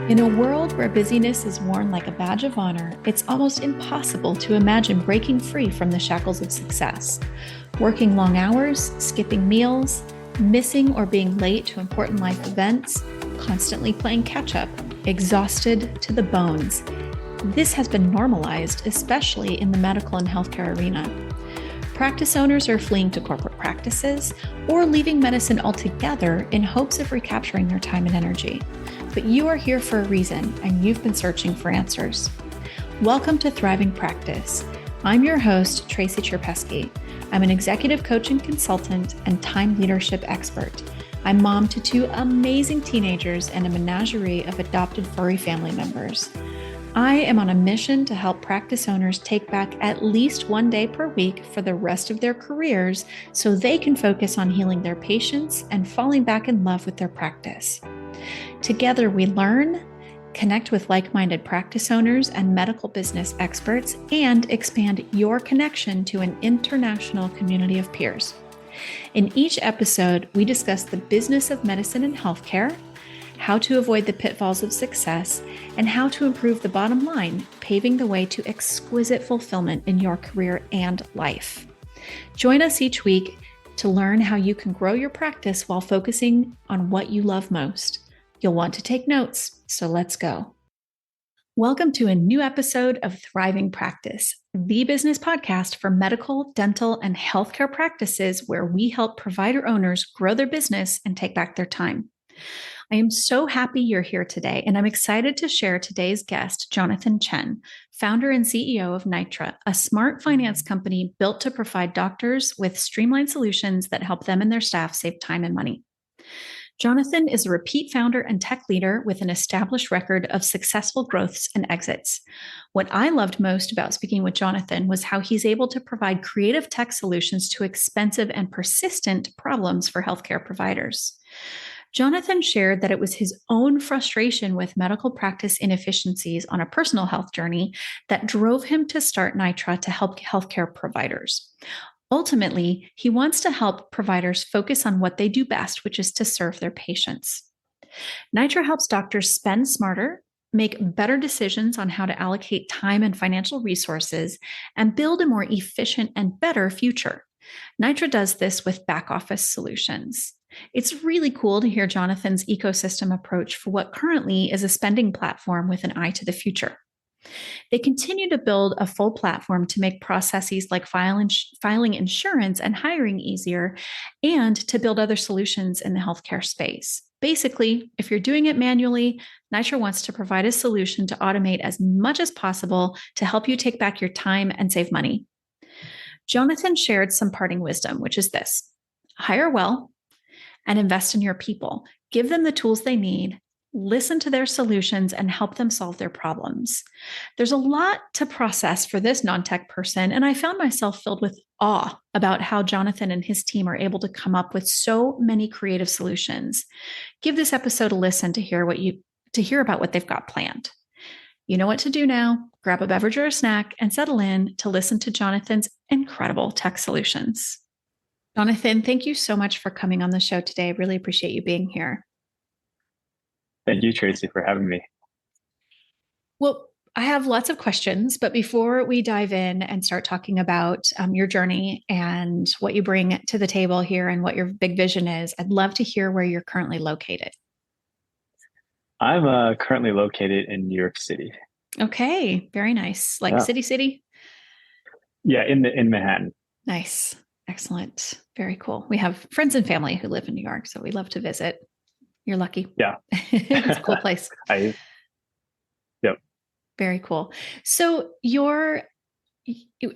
In a world where busyness is worn like a badge of honor, it's almost impossible to imagine breaking free from the shackles of success. Working long hours, skipping meals, missing or being late to important life events, constantly playing catch up, exhausted to the bones. This has been normalized, especially in the medical and healthcare arena. Practice owners are fleeing to corporate practices or leaving medicine altogether in hopes of recapturing their time and energy. But you are here for a reason, and you've been searching for answers. Welcome to Thriving Practice. I'm your host, Tracy Cherpesky. I'm an executive coach and consultant and time leadership expert. I'm mom to two amazing teenagers and a menagerie of adopted furry family members. I am on a mission to help practice owners take back at least one day per week for the rest of their careers so they can focus on healing their patients and falling back in love with their practice. Together, we learn, connect with like-minded practice owners and medical business experts, and expand your connection to an international community of peers. In each episode, we discuss the business of medicine and healthcare, how to avoid the pitfalls of success, and how to improve the bottom line, paving the way to exquisite fulfillment in your career and life. Join us each week to learn how you can grow your practice while focusing on what you love most. You'll want to take notes, so let's go. Welcome to a new episode of Thriving Practice, the business podcast for medical, dental, and healthcare practices where we help provider owners grow their business and take back their time. I am so happy you're here today, and I'm excited to share today's guest, Johnathan Chen, founder and CEO of Nitra, a smart finance company built to provide doctors with streamlined solutions that help them and their staff save time and money. Johnathan is a repeat founder and tech leader with an established record of successful growths and exits. What I loved most about speaking with Johnathan was how he's able to provide creative tech solutions to expensive and persistent problems for healthcare providers. Johnathan shared that it was his own frustration with medical practice inefficiencies on a personal health journey that drove him to start Nitra to help healthcare providers. Ultimately, he wants to help providers focus on what they do best, which is to serve their patients. Nitra helps doctors spend smarter, make better decisions on how to allocate time and financial resources, and build a more efficient and better future. Nitra does this with back office solutions. It's really cool to hear Johnathan's ecosystem approach for what currently is a spending platform with an eye to the future. They continue to build a full platform to make processes like filing insurance and hiring easier, and to build other solutions in the healthcare space. Basically, if you're doing it manually, Nitra wants to provide a solution to automate as much as possible to help you take back your time and save money. Johnathan shared some parting wisdom, which is this: hire well and invest in your people. Give them the tools they need, listen to their solutions, and help them solve their problems. There's a lot to process for this non-tech person, and I found myself filled with awe about how Johnathan and his team are able to come up with so many creative solutions. Give this episode a listen to hear about what they've got planned. You know what to do now. Grab a beverage or a snack and settle in to listen to Johnathan's incredible tech solutions. Johnathan, thank you so much for coming on the show today. I really appreciate you being here. Thank you, Tracy, for having me. Well, I have lots of questions, but before we dive in and start talking about your journey and what you bring to the table here and what your big vision is, I'd love to hear where you're currently located. I'm currently located in New York City. Okay, very nice. Like city? Yeah, in Manhattan. Nice. Excellent. Very cool. We have friends and family who live in New York, so we love to visit. You're lucky. Yeah. It's a cool place. Yep. Very cool. So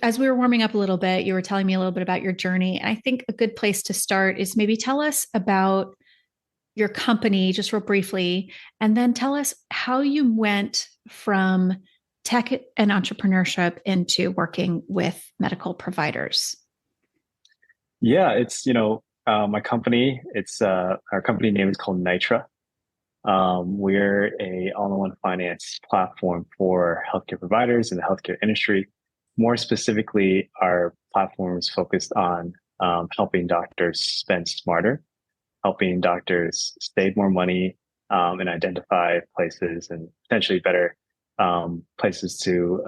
as we were warming up a little bit, you were telling me a little bit about your journey. And I think a good place to start is maybe tell us about your company just real briefly, and then tell us how you went from tech and entrepreneurship into working with medical providers. Yeah, it's, my company, our company name is called Nitra. We're a all-in-one finance platform for healthcare providers in the healthcare industry. More specifically, our platform is focused on helping doctors spend smarter, helping doctors save more money, and identify places and potentially better places to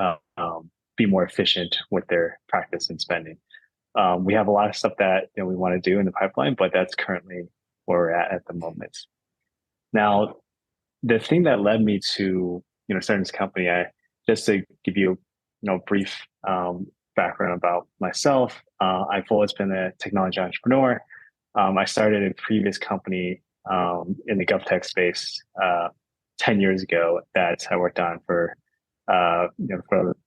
be more efficient with their practice and spending. We have a lot of stuff that we want to do in the pipeline, but that's currently where we're at the moment. Now, the thing that led me to starting this company, I just to give you brief background about myself. I've always been a technology entrepreneur. I started a previous company in the GovTech space 10 years ago that I worked on for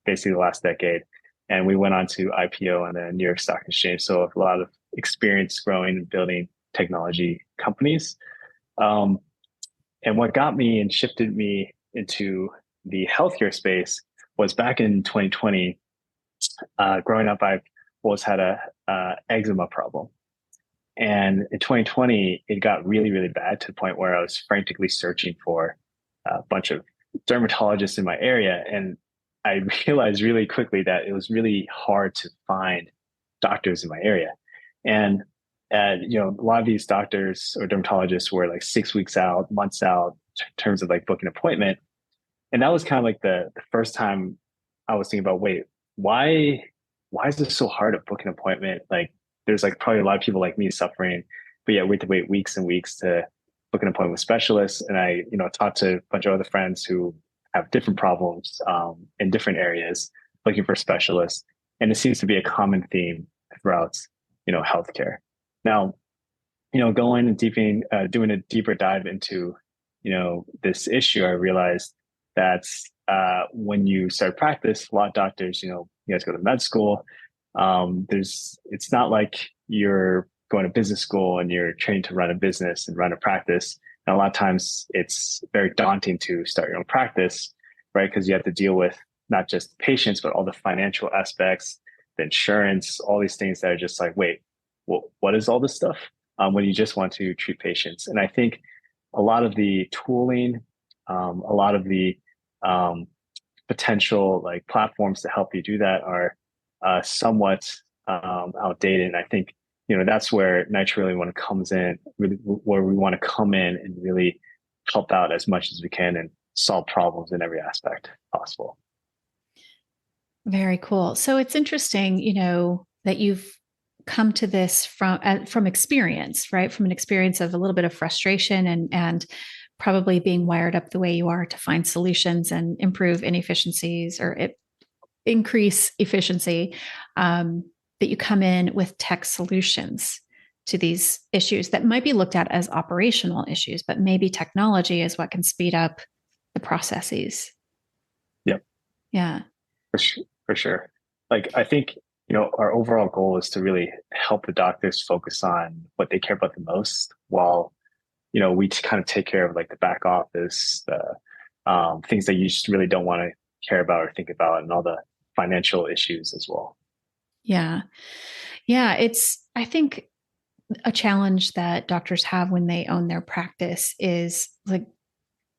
basically the last decade. And we went on to IPO on the New York Stock Exchange. So a lot of experience growing and building technology companies. And what got me and shifted me into the healthcare space was back in 2020. Growing up, I've always had a eczema problem. And in 2020, it got really, really bad to the point where I was frantically searching for a bunch of dermatologists in my area. And I realized really quickly that it was really hard to find doctors in my area. And a lot of these doctors or dermatologists were like 6 weeks out, months out in terms of like booking an appointment. And that was kind of like the first time I was thinking about, wait, why is this so hard to book an appointment? Like there's like probably a lot of people like me suffering, but yeah, we have to wait weeks and weeks to book an appointment with specialists. And I, talked to a bunch of other friends who have different problems in different areas looking for specialists. And it seems to be a common theme throughout, healthcare. Now, going and doing a deeper dive into, this issue, I realized that when you start practice, a lot of doctors, you guys go to med school. It's not like you're going to business school and you're trained to run a business and run a practice. And a lot of times it's very daunting to start your own practice, right? Because you have to deal with not just patients, but all the financial aspects, the insurance, all these things that are just like, wait, what is all this stuff? When you just want to treat patients. And I think a lot of the tooling, a lot of the potential like platforms to help you do that are somewhat outdated. And I think that's where Nitro really want to comes in, really, where we want to come in and really help out as much as we can and solve problems in every aspect possible. Very cool. So it's interesting, that you've come to this from experience, right? From an experience of a little bit of frustration and probably being wired up the way you are to find solutions and improve inefficiencies or increase efficiency. That you come in with tech solutions to these issues that might be looked at as operational issues, but maybe technology is what can speed up the processes. Yep. Yeah. For sure. Like, I think, our overall goal is to really help the doctors focus on what they care about the most while, we kind of take care of like the back office, the things that you just really don't want to care about or think about, and all the financial issues as well. Yeah. Yeah. It's, I think, a challenge that doctors have when they own their practice is like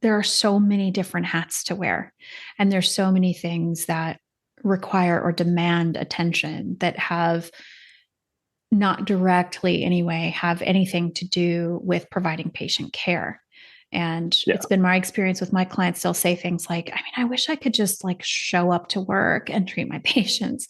there are so many different hats to wear, and there's so many things that require or demand attention that have not directly anyway have anything to do with providing patient care. And it's been my experience with my clients, they'll say things like, I mean, I wish I could just like show up to work and treat my patients.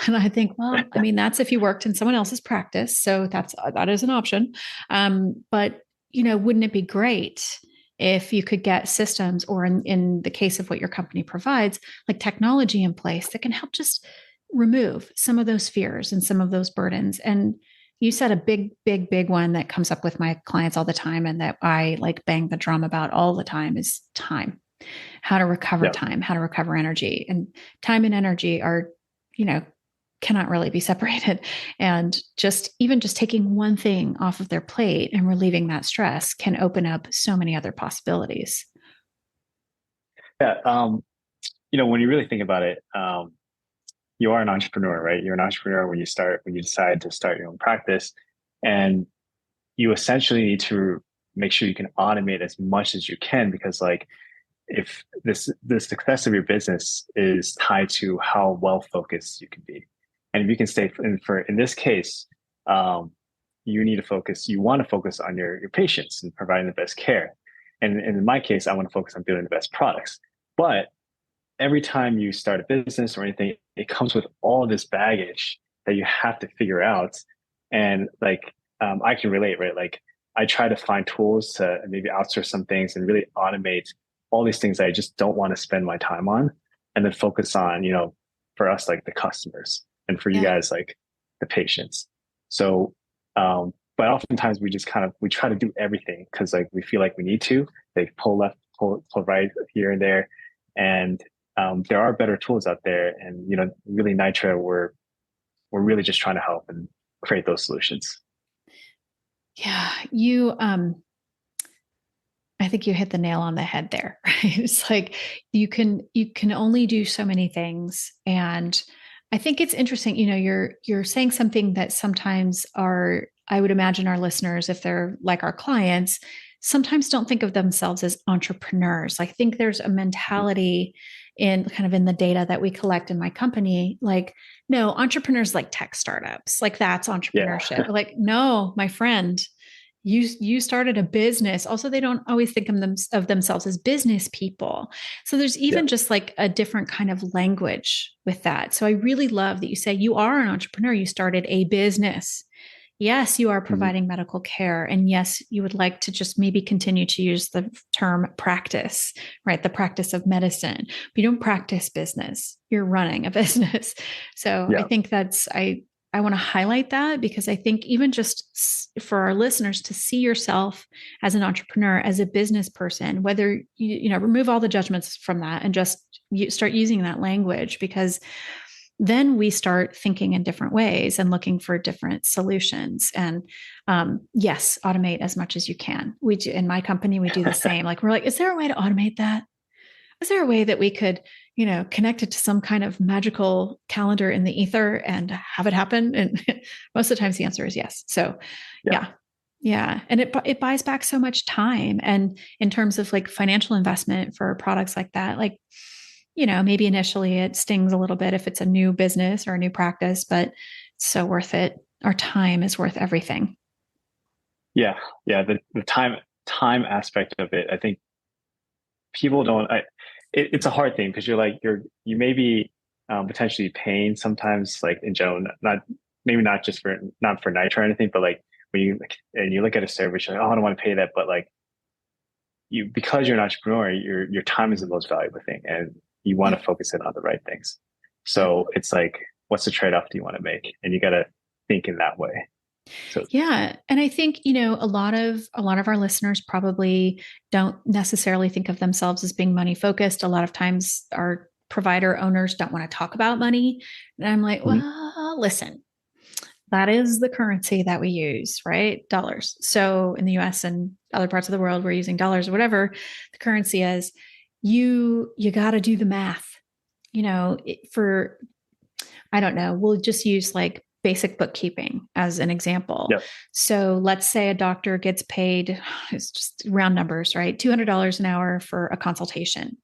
And I think, well, I mean, that's if you worked in someone else's practice. So that is an option. But, wouldn't it be great if you could get systems, or in the case of what your company provides, like technology in place that can help just remove some of those fears and some of those burdens? And you said a big one that comes up with my clients all the time and that I like bang the drum about all the time is time. How to recover time, how to recover energy. And time and energy are, cannot really be separated. And just taking one thing off of their plate and relieving that stress can open up so many other possibilities. Yeah. When you really think about it, you are an entrepreneur, right? You're an entrepreneur when you decide to start your own practice, and you essentially need to make sure you can automate as much as you can, because like if the success of your business is tied to how well focused you can be. And if you can stay in this case, you want to focus on your patients and providing the best care. And in my case, I want to focus on building the best products. But every time you start a business or anything, it comes with all this baggage that you have to figure out. And like, I can relate, right? Like, I try to find tools to maybe outsource some things and really automate all these things that I just don't want to spend my time on, and then focus on, for us, like the customers, and for you Yeah. guys, like the patients. So, but oftentimes we try to do everything because like we feel like we need to, like pull left, pull right here and there. And there are better tools out there. And, really Nitra, we're really just trying to help and create those solutions. Yeah. I think you hit the nail on the head there, right? It's like you can only do so many things. And I think it's interesting, you're saying something that sometimes I would imagine our listeners, if they're like our clients, sometimes don't think of themselves as entrepreneurs. I think there's a mentality in the data that we collect in my company, like, no, entrepreneurs like tech startups, like that's Yeah. entrepreneurship. Like, no, my friend, you started a business. Also, they don't always think of themselves as business people. So there's Yeah. even just like a different kind of language with that. So I really love that you say you are an entrepreneur. You started a business. Yes, you are Mhm. providing medical care. And yes, you would like to just maybe continue to use the term practice, right? The practice of medicine. But you don't practice business. You're running a business. So I Yeah. think I want to highlight that because I think even just for our listeners to see yourself as an entrepreneur, as a business person, whether remove all the judgments from that and just start using that language, because then we start thinking in different ways and looking for different solutions. And yes, automate as much as you can. We do in my company, we do the same. Like we're like, is there a way to automate that? Is there a way that we could, connect it to some kind of magical calendar in the ether and have it happen? And most of the times the answer is yes. So Yeah. yeah. Yeah. And it buys back so much time. And in terms of like financial investment for products like that, like, maybe initially it stings a little bit if it's a new business or a new practice, but it's so worth it. Our time is worth everything. Yeah. Yeah. The time aspect of it, I think people don't, it's a hard thing because you may be potentially paying sometimes, like in general, not maybe not just for, not for Nitro or anything, but like when you look at a service, you're like, oh, I don't want to pay that. But like because you're an entrepreneur, your time is the most valuable thing, and you want Yeah. to focus it on the right things. Yeah. So it's like, what's the trade-off do you want to make? And you got to think in that way. So, Yeah, and I think, a lot of our listeners probably don't necessarily think of themselves as being money focused. A lot of times our provider owners don't want to talk about money. And I'm like, mhm, well, listen, that is the currency that we use, right? Dollars. So in the US and other parts of the world, we're using dollars or whatever the currency is. You got to do the math. For I don't know, we'll just use like basic bookkeeping as an example. yep, So let's say a doctor gets paid, it's just round numbers, right? $200 an hour for a consultation.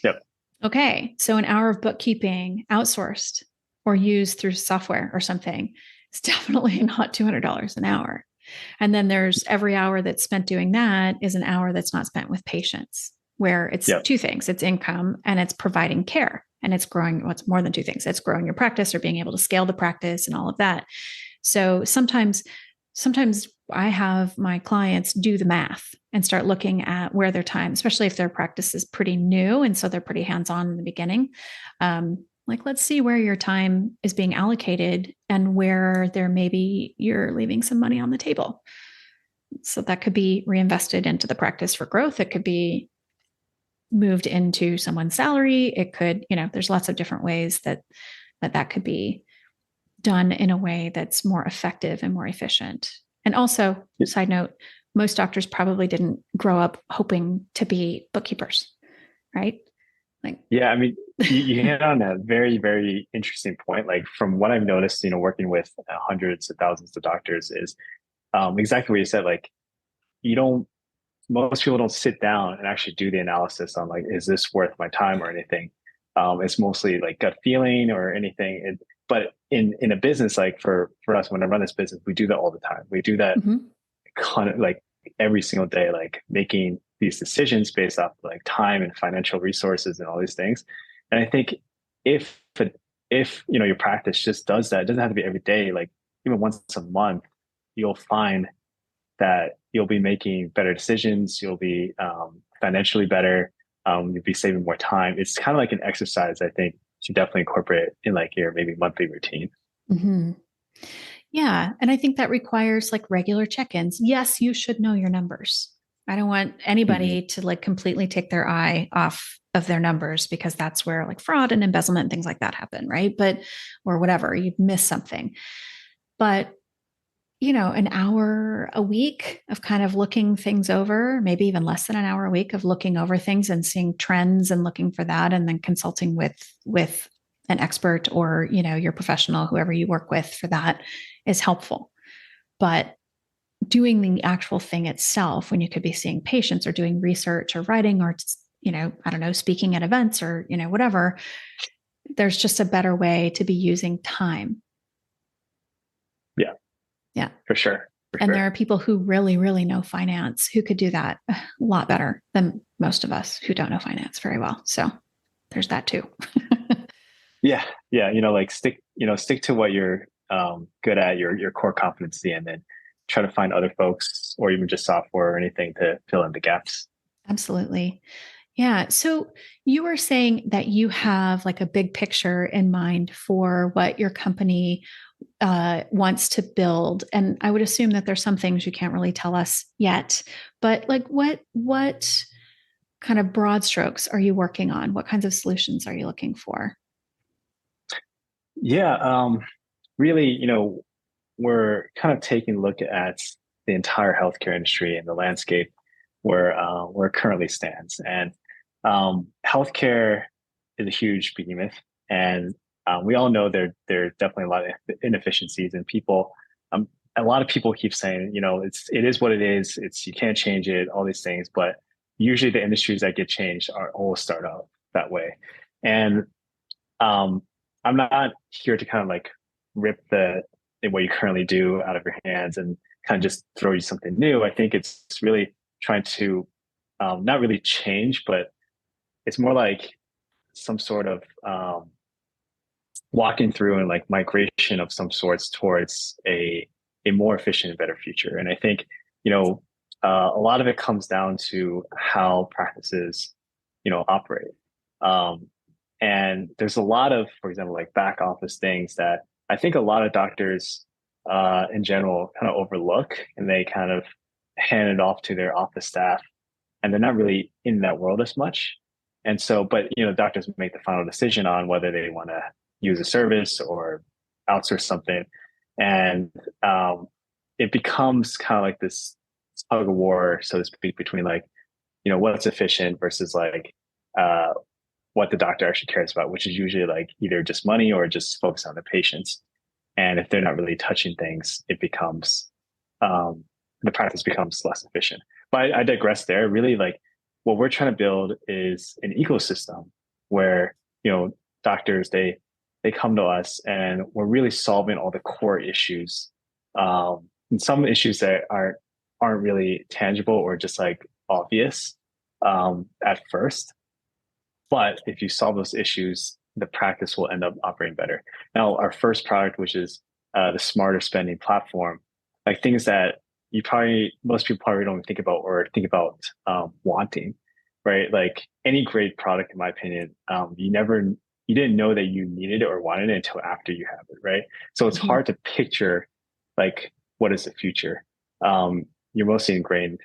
yep, Okay. So an hour of bookkeeping outsourced or used through software or something is definitely not $200 an hour. And then there's every hour that's spent doing that is an hour that's not spent with patients, where it's yep, two things: it's income and it's providing care. And it's growing what's more than two things. It's growing your practice or being able to scale the practice and all of that. So sometimes I have my clients do the math and start looking at where their time, especially if their practice is pretty new and so they're pretty hands-on in the beginning. Like, let's see where your time is being allocated and where there maybe you're leaving some money on the table. So that could be reinvested into the practice for growth. It could be moved into someone's salary. It could, there's lots of different ways that could be done in a way that's more effective and more efficient. And also, side note, most doctors probably didn't grow up hoping to be bookkeepers, right? Like, yeah. I mean, you hit on a very, very interesting point. Like from what I've noticed, working with hundreds of thousands of doctors is exactly what you said. Like you don't most people don't sit down and actually do the analysis on like, is this worth my time or anything? It's mostly like gut feeling or anything. But in a business, like for us, when I run this business, we do that all the time. We do that mm-hmm. kind of like every single day, like making these decisions based off like time and financial resources and all these things. And I think if if your practice just does that, it doesn't have to be every day, like even once a month, you'll find that you'll be making better decisions, you'll be financially better, you'll be saving more time. It's kind of like an exercise, I think, to definitely incorporate in like your maybe monthly routine. Mm-hmm. Yeah. And I think that requires like regular check ins. Yes, you should know your numbers. I don't want Mm-hmm. anybody to like completely take their eye off of their numbers because that's where like fraud and embezzlement and things like that happen, right? But, or whatever, you've missed something. But, an hour a week of kind of looking things over, maybe even less than an hour a week of looking over things and seeing trends and looking for that, and then consulting with an expert or, your professional, whoever you work with for that is helpful. But doing the actual thing itself, when you could be seeing patients or doing research or writing or, I don't know, speaking at events or, whatever, there's just a better way to be using time. Yeah, Yeah. for sure. For And there sure. are people who really, really know finance who could do that a lot better than most of us who don't know finance very well. So there's that too. Yeah. Yeah. Like stick to what you're good at, your core competency, and then try to find other folks or even just software or anything to fill in the gaps. Absolutely. Yeah. So you were saying that you have like a big picture in mind for what your company wants to build, and I would assume that there's some things you can't really tell us yet. But like, what kind of broad strokes are you working on? What kinds of solutions are you looking for? Yeah. Really, we're kind of taking a look at the entire healthcare industry and the landscape where it currently stands. And healthcare is a huge behemoth, and we all know there are definitely a lot of inefficiencies, and people. A lot of people keep saying, it is what it is. It's you can't change it. All these things, but usually the industries that get changed are all start out that way. And um, I'm not here to kind of like rip the what you currently do out of your hands and kind of just throw you something new. I think it's really trying to not really change, but it's more like some sort of walking through and like migration of some sorts towards a more efficient and better future. And I think a lot of it comes down to how practices operate. Um, and there's a lot of, for example, like back office things that I think a lot of doctors in general kind of overlook, and they kind of hand it off to their office staff, and they're not really in that world as much. And so, but doctors make the final decision on whether they want to use a service or outsource something, and it becomes kind of like this tug of war, so to speak, between like what's efficient versus like uh, what the doctor actually cares about, which is usually like either just money or just focus on the patients. And if they're not really touching things, it becomes um, the practice becomes less efficient. But I digress there. Really, like what we're trying to build is an ecosystem where doctors they come to us, and we're really solving all the core issues, and some issues that aren't really tangible or just like obvious at first. But if you solve those issues, the practice will end up operating better. Now, our first product, which is the smarter spending platform, like things that most people probably don't think about or think about wanting, right? Like any great product, in my opinion, you didn't know that you needed it or wanted it until after you have it, right? So it's Mhm. hard to picture like what is the future. You're mostly ingrained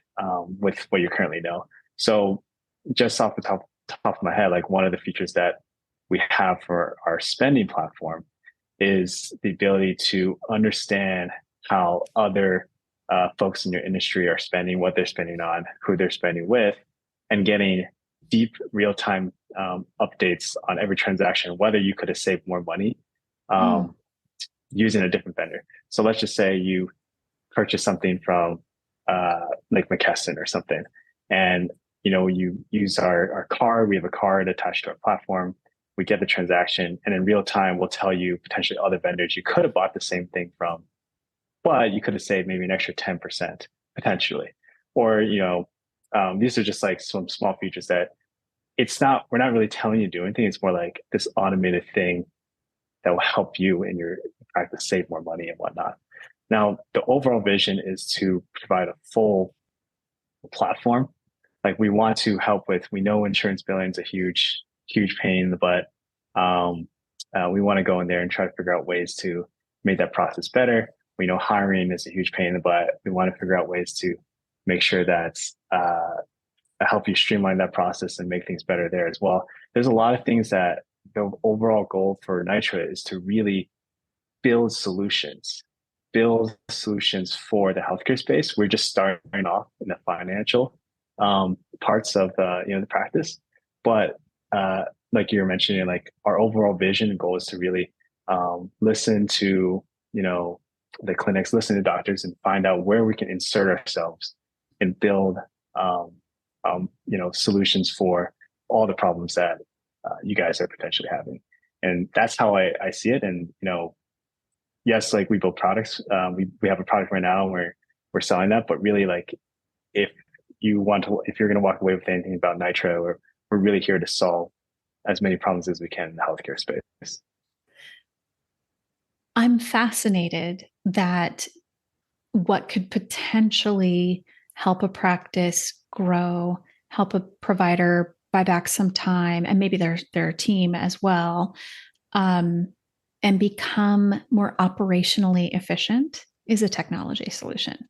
with what you currently know. So just off the top of my head, like one of the features that we have for our spending platform is the ability to understand how other folks in your industry are spending, what they're spending on, who they're spending with, and getting deep real time updates on every transaction, whether you could have saved more money Oh, um, using a different vendor. So let's just say you purchase something from like McKesson or something, and you use our card. We have a card attached to our platform. We get the transaction, and in real time, we'll tell you potentially other vendors you could have bought the same thing from, but you could have saved maybe an extra 10% potentially. Or these are just like some small features that we're not really telling you to do anything. It's more like this automated thing that will help you in your practice save more money and whatnot. Now, the overall vision is to provide a full platform. Like we want to help with, we know insurance billing is a huge pain in the butt. We want to go in there and try to figure out ways to make that process better. We know hiring is a huge pain in the butt. We want to figure out ways to make sure that help you streamline that process and make things better there as well. There's a lot of things that the overall goal for Nitra is to really build solutions, for the healthcare space. We're just starting off in the financial parts of the practice, but like you were mentioning, like our overall vision and goal is to really listen to the clinics, listen to doctors, and find out where we can insert ourselves and build solutions for all the problems that you guys are potentially having. And that's how I see it. And yes, like we build products. We have a product right now where we're selling that, but really, like if you're going to walk away with anything about Nitro, we're really here to solve as many problems as we can in the healthcare space. I'm fascinated that what could potentially help a practice grow, help a provider buy back some time, and maybe their team as well, and become more operationally efficient is a technology solution,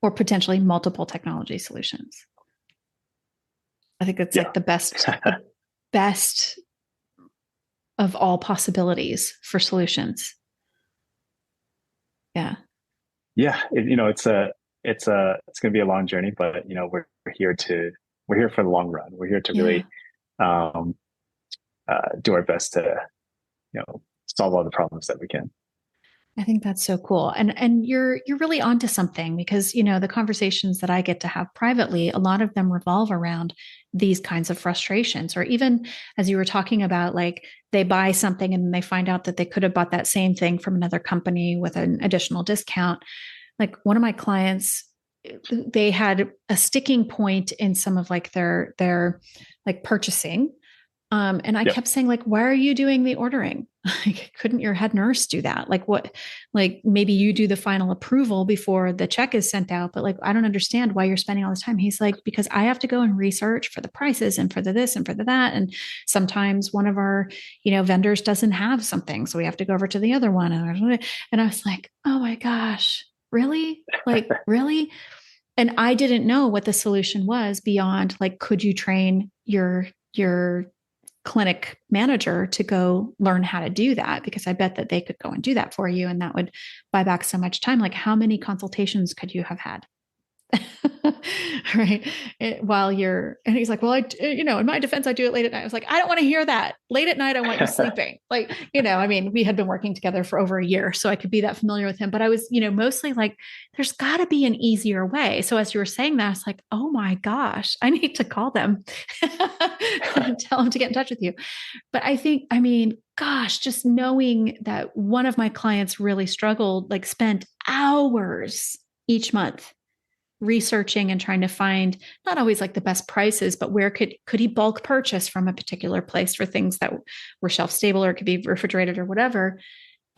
or potentially multiple technology solutions. I think it's like the best of all possibilities for solutions. Yeah. Yeah. It's going to be a long journey, but we're here for the long run. We're here to really do our best to solve all the problems that we can. I think that's so cool. And you're really onto something, because, the conversations that I get to have privately, a lot of them revolve around these kinds of frustrations. Or even as you were talking about, like they buy something and they find out that they could have bought that same thing from another company with an additional discount. Like one of my clients, they had a sticking point in some of like their like purchasing. And I kept saying, like, why are you doing the ordering? Like, couldn't your head nurse do that? Like, what, like maybe you do the final approval before the check is sent out, but like, I don't understand why you're spending all this time. He's like, because I have to go and research for the prices and for the this and for the that. And sometimes one of our, vendors doesn't have something. So we have to go over to the other one. And I was like, oh my gosh, really? Like, really? And I didn't know what the solution was beyond like, could you train your clinic manager to go learn how to do that? Because I bet that they could go and do that for you, and that would buy back so much time. Like, how many consultations could you have had? Right. And he's like, well, in my defense, I do it late at night. I was like, I don't want to hear that. Late at night, I want you sleeping. Like, I mean, we had been working together for over a year, so I could be that familiar with him. But I was, mostly like, there's got to be an easier way. So as you were saying that, I was like, oh my gosh, I need to call them and tell them to get in touch with you. But I mean, gosh, just knowing that one of my clients really struggled, like spent hours each month researching and trying to find not always like the best prices, but where could he bulk purchase from a particular place for things that were shelf stable, or it could be refrigerated or whatever.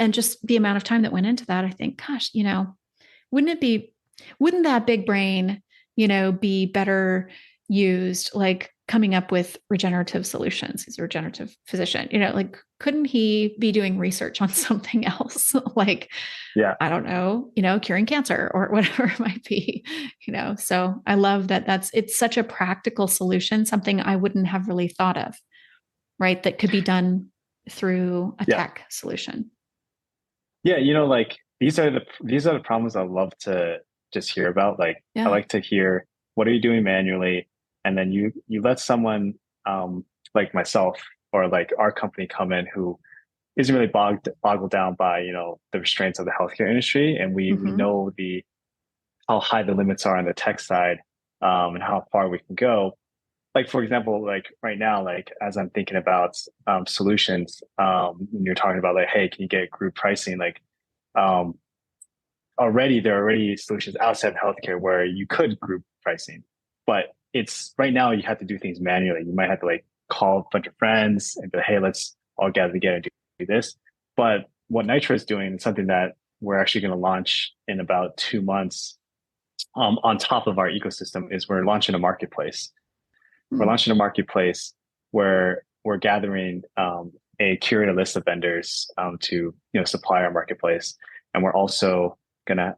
And just the amount of time that went into that, I think, gosh, wouldn't that big brain, be better used, like coming up with regenerative solutions? He's a regenerative physician, like, couldn't he be doing research on something else? Like, I don't know, curing cancer or whatever it might be, so I love that it's such a practical solution, something I wouldn't have really thought of, right? That could be done through a tech solution. Yeah. Like these are the problems I love to just hear about. Like, I like to hear, what are you doing manually? And then you let someone like myself or like our company come in who isn't really boggled down by the restraints of the healthcare industry, and we know how high the limits are on the tech side, and how far we can go. Like, for example, like right now, like as I'm thinking about solutions, when you're talking about like, hey, can you get group pricing? Like, there are already solutions outside of healthcare where you could group pricing. but it's right now you have to do things manually. You might have to like call a bunch of friends and be like, hey, let's all gather together and do this. But what Nitro is doing is something that we're actually going to launch in about 2 months. On top of our ecosystem is we're launching a marketplace. We're Hmm. launching a marketplace where we're gathering a curated list of vendors to supply our marketplace, and we're also gonna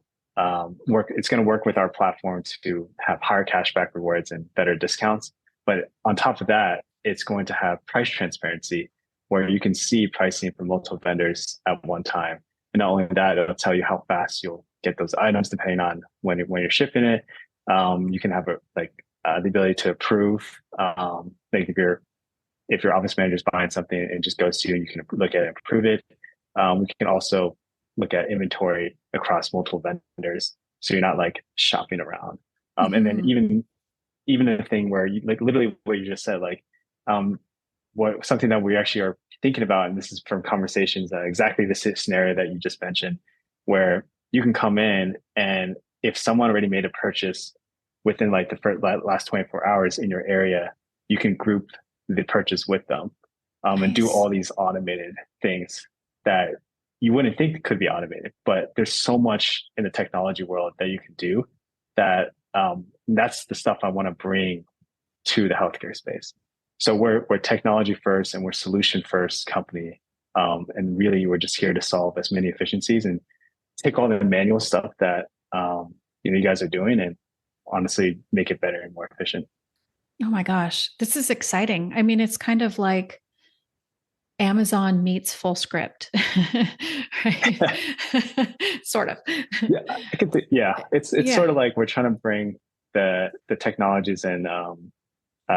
work. It's gonna work with our platform to have higher cashback rewards and better discounts. But on top of that, it's going to have price transparency where you can see pricing from multiple vendors at one time. And not only that, it'll tell you how fast you'll get those items depending on when you're shipping it. You can have the ability to approve. Like if your office manager is buying something and just goes to you and you can look at it and approve it. We can also look at inventory across multiple vendors, so you're not like shopping around. And then Hmm. even a thing where you like literally what you just said, like um, what something that we actually are thinking about, and this is from conversations exactly this scenario that you just mentioned, where you can come in and if someone already made a purchase within like the last 24 hours in your area, you can group the purchase with them and do Nice. all these automated things that you wouldn't think could be automated. But there's so much in the technology world that you can do that that's the stuff I want to bring to the healthcare space. So we're technology first and we're solution first company. And really we're just here to solve as many efficiencies and take all the manual stuff that you guys are doing and honestly make it better and more efficient. Oh my gosh, this is exciting. I mean, it's kind of like Amazon meets full script, right? Sort of. Yeah, yeah. It's Yeah. sort of like we're trying to bring the technologies and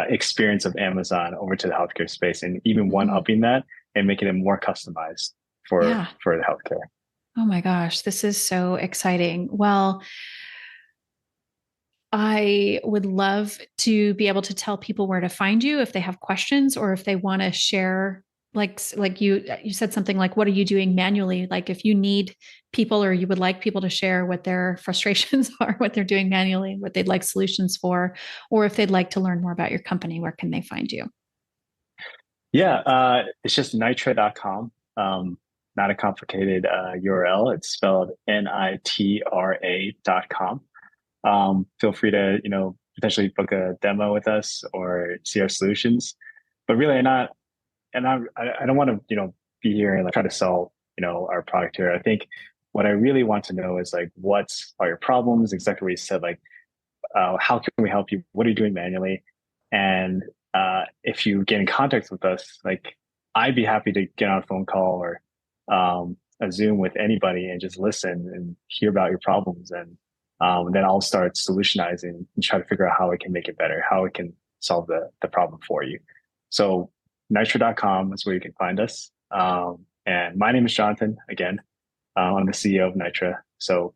experience of Amazon over to the healthcare space, and even one Mhm. upping that and making it more customized for Yeah. the healthcare. Oh my gosh, this is so exciting. Well, I would love to be able to tell people where to find you if they have questions or if they want to share like you said something like what are you doing manually? Like if you need people or you would like people to share what their frustrations are, what they're doing manually, what they'd like solutions for, or if they'd like to learn more about your company, where can they find you? Yeah, it's just nitra.com. Not a complicated URL. It's spelled nitra.com. Feel free to, potentially book a demo with us or see our solutions. But really, I don't want to, be here and like try to sell, our product here. I think what I really want to know is like, what are your problems? Exactly what you said, like, how can we help you? What are you doing manually? And if you get in contact with us, like, I'd be happy to get on a phone call or a Zoom with anybody and just listen and hear about your problems. And then I'll start solutionizing and try to figure out how I can make it better, how it can solve the problem for you. So nitro.com is where you can find us. And my name is Jonathan. Again, I'm the CEO of Nitra. So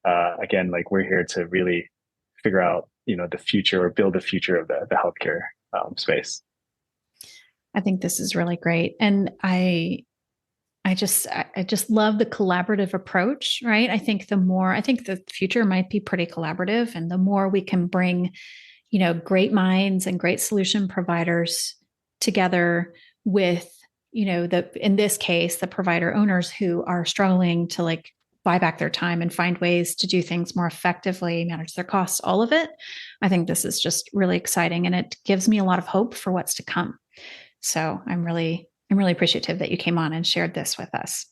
again, like we're here to really figure out, the future or build the future of the healthcare space. I think this is really great. And I just love the collaborative approach, right? I think the future might be pretty collaborative, and the more we can bring, great minds and great solution providers together with, in this case, the provider owners who are struggling to like buy back their time and find ways to do things more effectively, manage their costs, all of it. I think this is just really exciting, and it gives me a lot of hope for what's to come. So I'm really appreciative that you came on and shared this with us.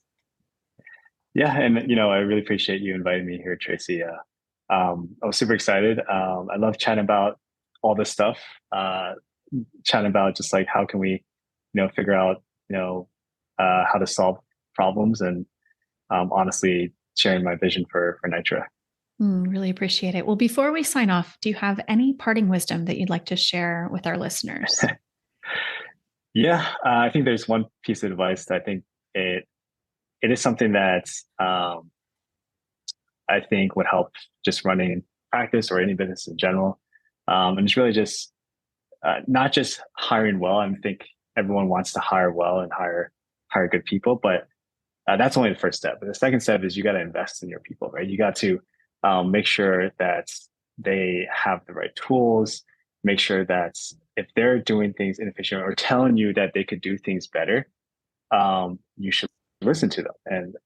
Yeah, and I really appreciate you inviting me here, Tracy. I was super excited. I love chatting about all this stuff. Uh, Chatting about just like how can we, figure out, how to solve problems, and honestly sharing my vision for Nitra. Really appreciate it. Well, before we sign off, do you have any parting wisdom that you'd like to share with our listeners? Yeah, I think there's one piece of advice that I think it is something that I think would help just running practice or any business in general. And it's really just not just hiring well. I think everyone wants to hire well and hire good people, but that's only the first step. But the second step is you got to invest in your people, right? You got to make sure that they have the right tools, make sure that if they're doing things inefficient or telling you that they could do things better, you should listen to them and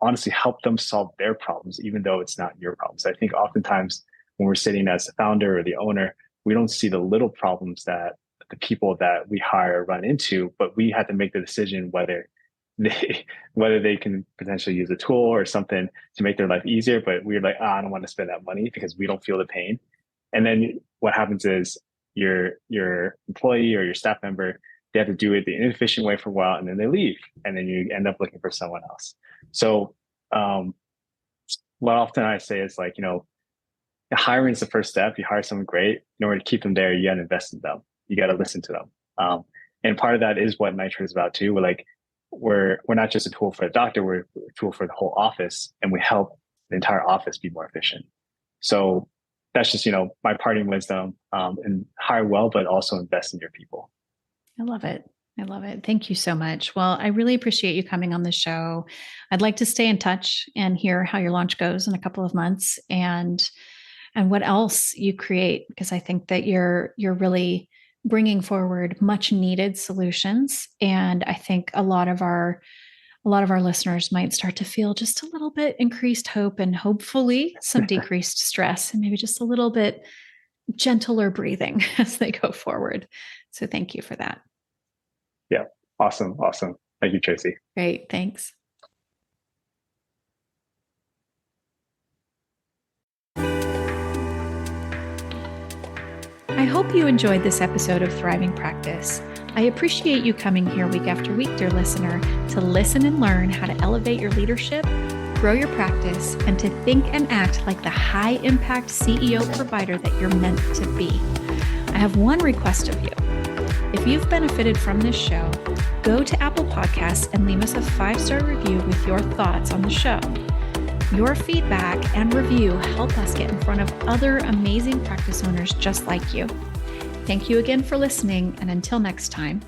honestly help them solve their problems, even though it's not your problems. I think oftentimes when we're sitting as the founder or the owner, we don't see the little problems that the people that we hire run into, but we have to make the decision whether they can potentially use a tool or something to make their life easier. But we're like, I don't want to spend that money because we don't feel the pain. And then what happens is your employee or your staff member, they have to do it the inefficient way for a while, and then they leave, and then you end up looking for someone else. So what often I say is like, hiring is the first step. You hire someone great. In order to keep them there, you got to invest in them. You got to listen to them. And part of that is what Nitro is about too. We're not just a tool for a doctor, we're a tool for the whole office, and we help the entire office be more efficient. So that's just, my parting wisdom, and hire well, but also invest in your people. I love it. I love it. Thank you so much. Well, I really appreciate you coming on the show. I'd like to stay in touch and hear how your launch goes in a couple of months and what else you create, because I think that you're really bringing forward much needed solutions. And I think a lot of our listeners might start to feel just a little bit increased hope and hopefully some decreased stress and maybe just a little bit gentler breathing as they go forward. So thank you for that. Yeah. Awesome. Thank you, Tracy. Great. Thanks. I hope you enjoyed this episode of Thriving Practice. I appreciate you coming here week after week, dear listener, to listen and learn how to elevate your leadership, grow your practice, and to think and act like the high-impact CEO provider that you're meant to be. I have one request of you. If you've benefited from this show, go to Apple Podcasts and leave us a 5-star review with your thoughts on the show. Your feedback and review help us get in front of other amazing practice owners just like you. Thank you again for listening, and until next time.